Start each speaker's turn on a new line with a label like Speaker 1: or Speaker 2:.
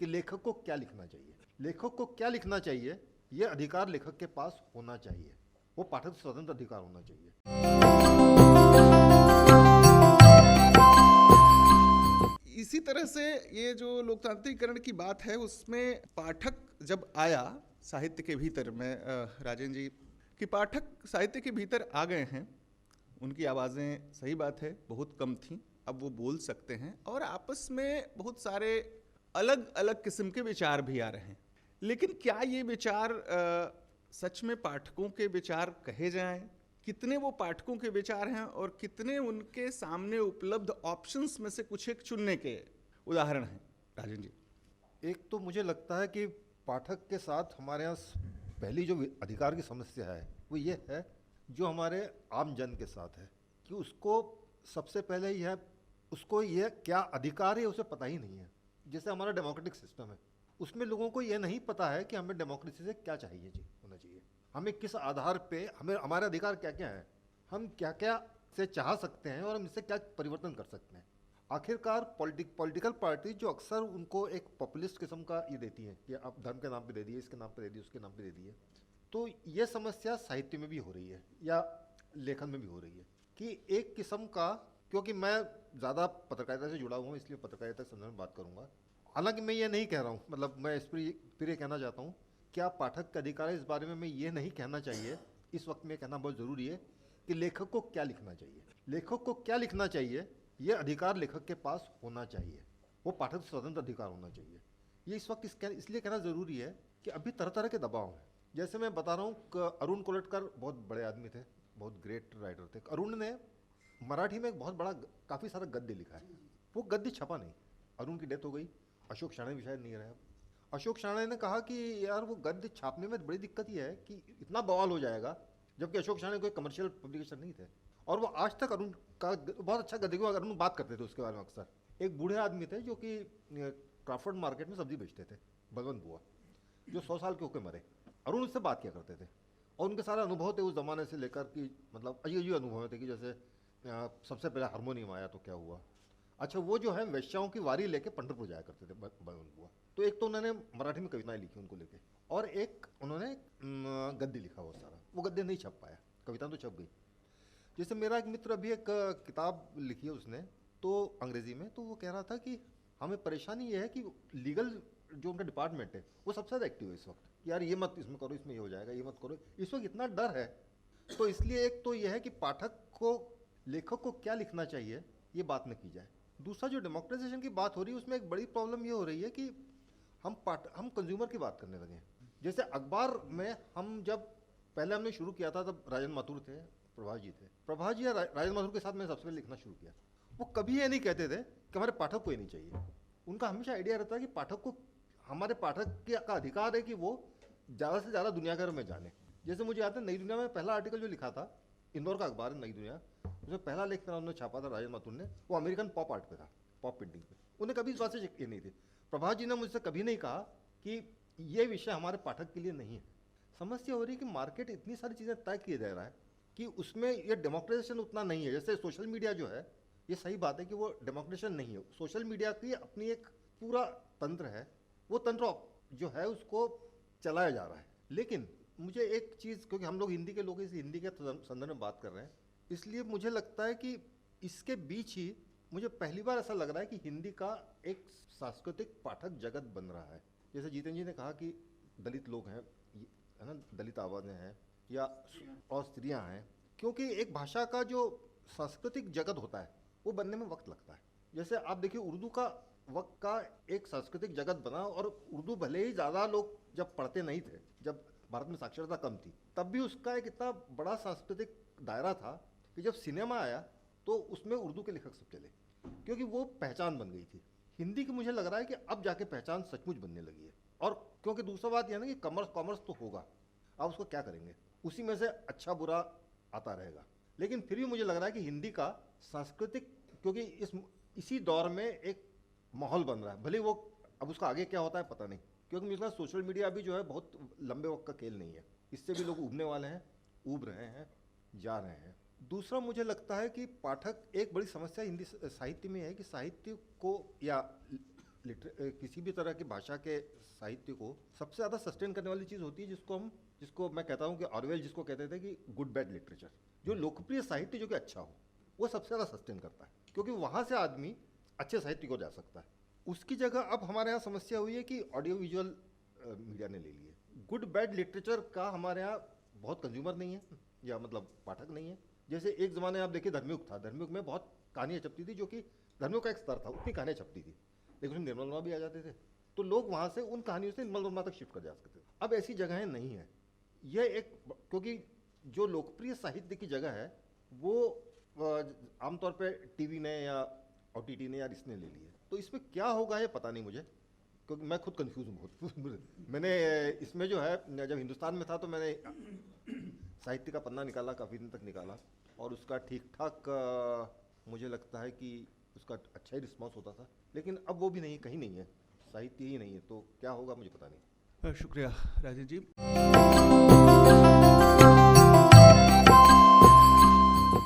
Speaker 1: कि लेखक को क्या लिखना चाहिए। लेखक को क्या लिखना चाहिए ये अधिकार लेखक के पास होना चाहिए, वो पाठक से स्वतंत्र अधिकार होना चाहिए।
Speaker 2: इसी तरह से ये जो लोकतांत्रिकरण की बात है उसमें पाठक जब आया साहित्य के भीतर में, राजेंद्र जी कि पाठक साहित्य के भीतर आ गए हैं, उनकी आवाज़ें सही बात है बहुत कम थीं, अब वो बोल सकते हैं और आपस में बहुत सारे अलग अलग किस्म के विचार भी आ रहे हैं। लेकिन क्या ये विचार सच में पाठकों के विचार कहे जाएं? कितने वो पाठकों के विचार हैं और कितने उनके सामने उपलब्ध ऑप्शंस में से कुछ एक चुनने के उदाहरण हैं? राजेंद्र जी।
Speaker 1: एक तो मुझे लगता है कि पाठक के साथ हमारे यहाँ पहली जो अधिकार की समस्या है वो ये है जो हमारे आम जन के साथ है कि उसको सबसे पहले यह उसको यह क्या अधिकार है उसे पता ही नहीं है। जैसे हमारा डेमोक्रेटिक सिस्टम है उसमें लोगों को यह नहीं पता है कि हमें डेमोक्रेसी से क्या चाहिए जी होना चाहिए, हमें किस आधार पे हमें हमारे अधिकार क्या क्या हैं, हम क्या क्या से चाह सकते हैं और हम इससे क्या परिवर्तन कर सकते हैं। आखिरकार पॉलिटिकल पार्टी जो अक्सर उनको एक पॉपुलिस्ट किस्म का ये देती है कि आप धर्म के नाम पे दे दिए, इसके नाम पे दे दिए, उसके नाम पे दे दिए, तो ये समस्या साहित्य में भी हो रही है या लेखन में भी हो रही है कि एक किस्म का, क्योंकि मैं ज़्यादा पत्रकारिता से जुड़ा हुआ हूँ इसलिए पत्रकारिता के संदर्भ में बात करूँगा। हालांकि मैं ये नहीं कह रहा हूँ, मतलब मैं इस पर फिर ये कहना चाहता हूँ क्या पाठक का अधिकार है इस बारे में मैं ये नहीं कहना चाहिए, इस वक्त में कहना बहुत ज़रूरी है कि लेखक को क्या लिखना चाहिए। लेखक को क्या लिखना चाहिए ये अधिकार लेखक के पास होना चाहिए, वो पाठक से स्वतंत्र अधिकार होना चाहिए। ये इस वक्त इसलिए कहना ज़रूरी है कि अभी तरह तरह के दबाव हैं। जैसे मैं बता रहा हूँ अरुण कोलटकर बहुत बड़े आदमी थे, बहुत ग्रेट राइटर थे। अरुण ने मराठी में एक बहुत बड़ा काफ़ी सारा गद्य लिखा है, वो गद्य छपा नहीं। अरुण की डेथ हो गई, अशोक शाणे भी शायद नहीं रहे। अशोक शाणे ने कहा कि यार वो गद्य छापने में बड़ी दिक्कत ये है कि इतना बवाल हो जाएगा, जबकि अशोक शाणे कोई कमर्शियल पब्लिकेशन नहीं थे और वो आज तक अरुण का बहुत अच्छा गद्य को अरुण बात करते थे उसके बारे में अक्सर। एक बूढ़े आदमी थे जो कि क्राफर्ड मार्केट में सब्जी बेचते थे, बलवंत बुआ, जो 100 साल के होकर मरे। अरुण उससे बात किया करते थे और उनके सारे अनुभव थे उस ज़माने से लेकर कि मतलब अजीब अनुभव थे कि जैसे सबसे पहले हारमोनियम आया तो क्या हुआ। अच्छा, वो जो है वेश्याओं की वारी लेके पंढरपुर जाया करते थे बलवंत बुआ। तो एक तो उन्होंने मराठी में कविताएं लिखी उनको लेके और एक उन्होंने गद्य लिखा बहुत सारा, वो गद्य नहीं छप पाया, कविता तो छप गई। जैसे मेरा एक मित्र अभी एक किताब लिखी है उसने तो अंग्रेज़ी में, तो वो कह रहा था कि हमें परेशानी ये है कि लीगल जो उनका डिपार्टमेंट है वो सबसे ज़्यादा एक्टिव है इस वक्त, यार ये मत इसमें करो, इसमें ये हो जाएगा, ये मत करो, इस वक्त इतना डर है। तो इसलिए एक तो ये है कि पाठक को लेखक को क्या लिखना चाहिए ये बात न की जाए। दूसरा जो डेमोक्रेटाइजेशन की बात हो रही है उसमें एक बड़ी प्रॉब्लम ये हो रही है कि हम कंज्यूमर की बात करने लगे हैं। जैसे अखबार में हम जब पहले हमने शुरू किया था तब राजन माथुर थे, प्रभाष जी थे, प्रभाष जी या राजन माथुर के साथ मैंने सबसे पहले लिखना शुरू किया। वो कभी ये नहीं कहते थे कि हमारे पाठक को ये नहीं चाहिए, उनका हमेशा आइडिया रहता है कि पाठक को, हमारे पाठक का अधिकार है कि वो ज़्यादा से ज़्यादा दुनिया भर में जाने। जैसे मुझे याद है नई दुनिया में पहला आर्टिकल जो लिखा था, इंदौर का अखबार है नई दुनिया, उसमें पहला लेख मेरा उन्होंने छापा था राजन माथुर ने, वो अमेरिकन पॉप आर्ट पे था, पॉप पेंटिंग पे। उन्हें कभी इस बात से ये नहीं थी। प्रभाष जी ने मुझसे कभी नहीं कहा कि ये विषय हमारे पाठक के लिए नहीं है। समस्या हो रही है कि मार्केट इतनी सारी चीज़ें तय किए जा रहा है कि उसमें ये डेमोक्रेटाइजेशन उतना नहीं है। जैसे सोशल मीडिया जो है, ये सही बात है कि वो डेमोक्रेटाइजेशन नहीं है, सोशल मीडिया की अपनी एक पूरा तंत्र है, वो तंत्र जो है उसको चलाया जा रहा है। लेकिन मुझे एक चीज़, क्योंकि हम लोग हिंदी के लोग इस हिंदी के संदर्भ में बात कर रहे हैं, इसलिए मुझे लगता है कि इसके बीच ही मुझे पहली बार ऐसा लग रहा है कि हिंदी का एक सांस्कृतिक पाठक जगत बन रहा है। जैसे जीतेंद्र जी ने कहा कि दलित लोग हैं, है ना, दलित आवाज़ें हैं या और स्त्रियां हैं, क्योंकि एक भाषा का जो सांस्कृतिक जगत होता है वो बनने में वक्त लगता है। जैसे आप देखिए उर्दू का वक्त का एक सांस्कृतिक जगत बना, और उर्दू भले ही ज़्यादा लोग जब पढ़ते नहीं थे, जब भारत में साक्षरता कम थी, तब भी उसका एक इतना बड़ा सांस्कृतिक दायरा था कि जब सिनेमा आया तो उसमें उर्दू के लेखक सब चले, क्योंकि वो पहचान बन गई थी। हिंदी की मुझे लग रहा है कि अब जाके पहचान सचमुच बनने लगी है। और क्योंकि दूसरा बात यह ना कि कॉमर्स तो होगा, आप उसको क्या करेंगे, उसी में से अच्छा बुरा आता रहेगा। लेकिन फिर भी मुझे लग रहा है कि हिंदी का सांस्कृतिक, क्योंकि इसी दौर में एक माहौल बन रहा है, भले वो अब उसका आगे क्या होता है पता नहीं, क्योंकि मुझे लगता है सोशल मीडिया अभी जो है बहुत लंबे वक्त का खेल नहीं है, इससे भी लोग उबने वाले हैं, उब रहे हैं, जा रहे हैं। दूसरा मुझे लगता है कि पाठक, एक बड़ी समस्या हिंदी साहित्य में है कि साहित्य को या किसी भी तरह की भाषा के साहित्य को सबसे ज़्यादा सस्टेन करने वाली चीज़ होती है जिसको मैं कहता हूँ कि ऑरवेल जिसको कहते थे कि गुड बैड लिटरेचर, जो लोकप्रिय साहित्य जो कि अच्छा हो, वो सबसे ज़्यादा सस्टेन करता है, क्योंकि वहाँ से आदमी अच्छे साहित्य को जा सकता है। उसकी जगह अब हमारे यहाँ समस्या हुई है कि ऑडियो विजुअल मीडिया ने ले ली है। गुड बैड लिटरेचर का हमारे यहाँ बहुत कंज्यूमर नहीं है, या मतलब पाठक नहीं है। जैसे एक ज़माने आप देखिए धर्मयुग था, धर्मयुग में बहुत कहानियाँ छपती थी, जो कि धर्मयुग का एक स्तर था, उतनी कहानियाँ छपती थी, लेकिन उसमें निर्मल वर्मा भी आ जाते थे, तो लोग वहाँ से उन कहानियों से निर्मल वर्मा तक शिफ्ट कर जा सकते थे। अब ऐसी जगहें नहीं है। यह एक, क्योंकि जो लोकप्रिय साहित्य की जगह है वो आमतौर पे टीवी ने या ओटीटी ने या इसने ले ली है। तो इसमें क्या होगा ये पता नहीं मुझे, क्योंकि मैं खुद कंफ्यूज हूँ बहुत। मैंने इसमें जो है, जब हिंदुस्तान में था तो मैंने साहित्य का पन्ना निकाला, काफ़ी दिन तक निकाला, और उसका ठीक ठाक मुझे लगता है कि उसका अच्छा ही रिस्पॉन्स होता था, लेकिन अब वो भी नहीं, कहीं नहीं है, साहित्य ही नहीं है, तो क्या होगा मुझे पता नहीं।
Speaker 2: शुक्रिया राजेश जी।